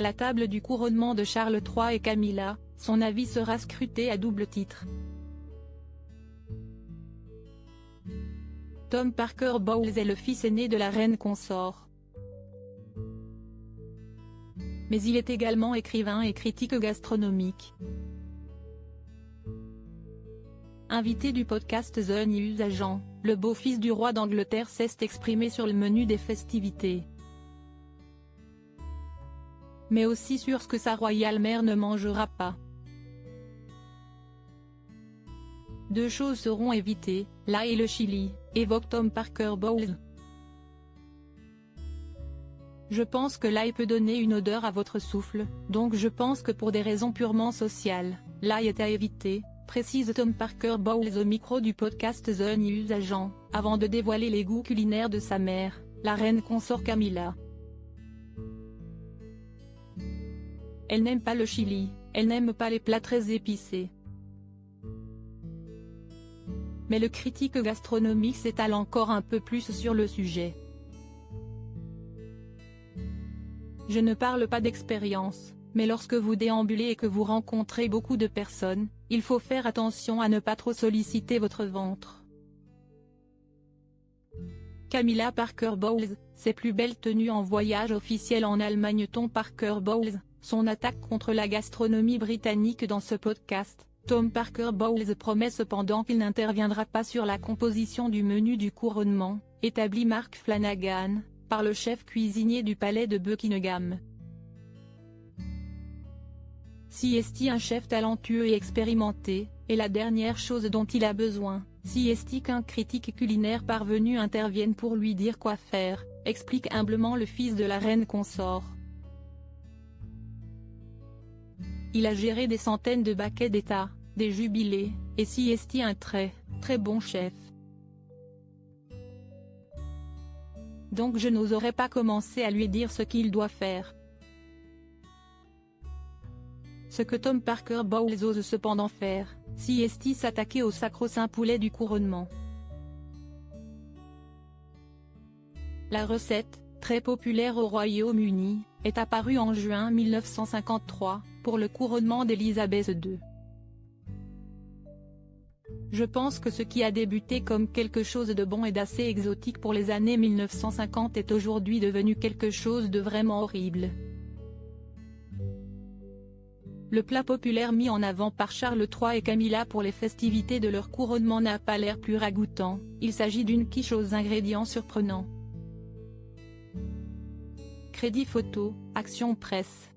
la table du couronnement de Charles III et Camilla, son avis sera scruté à double titre. Tom Parker Bowles est le fils aîné de la reine consort. Mais il est également écrivain et critique gastronomique. Invité du podcast The News Agent, le beau-fils du roi d'Angleterre s'est exprimé sur le menu des festivités. Mais aussi sur ce que sa royale mère ne mangera pas. Deux choses seront évitées, l'ail et le chili, évoque Tom Parker Bowles. Je pense que l'ail peut donner une odeur à votre souffle, donc je pense que pour des raisons purement sociales, l'ail est à éviter, précise Tom Parker Bowles au micro du podcast The News Agent, avant de dévoiler les goûts culinaires de sa mère, la reine consort Camilla. Elle n'aime pas le chili, elle n'aime pas les plats très épicés. Mais le critique gastronomique s'étale encore un peu plus sur le sujet. Je ne parle pas d'expérience, mais lorsque vous déambulez et que vous rencontrez beaucoup de personnes, il faut faire attention à ne pas trop solliciter votre ventre. Camilla Parker Bowles, ses plus belles tenues en voyage officiel en Allemagne. Tom Parker Bowles, son attaque contre la gastronomie britannique dans ce podcast. Tom Parker Bowles promet cependant qu'il n'interviendra pas sur la composition du menu du couronnement, établi Mark Flanagan, par le chef cuisinier du palais de Buckingham. Si est-il un chef talentueux et expérimenté, est la dernière chose dont il a besoin, si est-il qu'un critique culinaire parvenu intervienne pour lui dire quoi faire, explique humblement le fils de la reine consort. Il a géré des centaines de baquets d'État, des jubilés, et si est-il un très bon chef. Donc je n'oserais pas commencer à lui dire ce qu'il doit faire. Ce que Tom Parker Bowles ose cependant faire, si est-il s'attaquer au sacro-saint poulet du couronnement. La recette, très populaire au Royaume-Uni, est apparue en juin 1953, pour le couronnement d'Élisabeth II. Je pense que ce qui a débuté comme quelque chose de bon et d'assez exotique pour les années 1950 est aujourd'hui devenu quelque chose de vraiment horrible. Le plat populaire mis en avant par Charles III et Camilla pour les festivités de leur couronnement n'a pas l'air plus ragoûtant, il s'agit d'une quiche aux ingrédients surprenants. Crédit photo, Action Presse.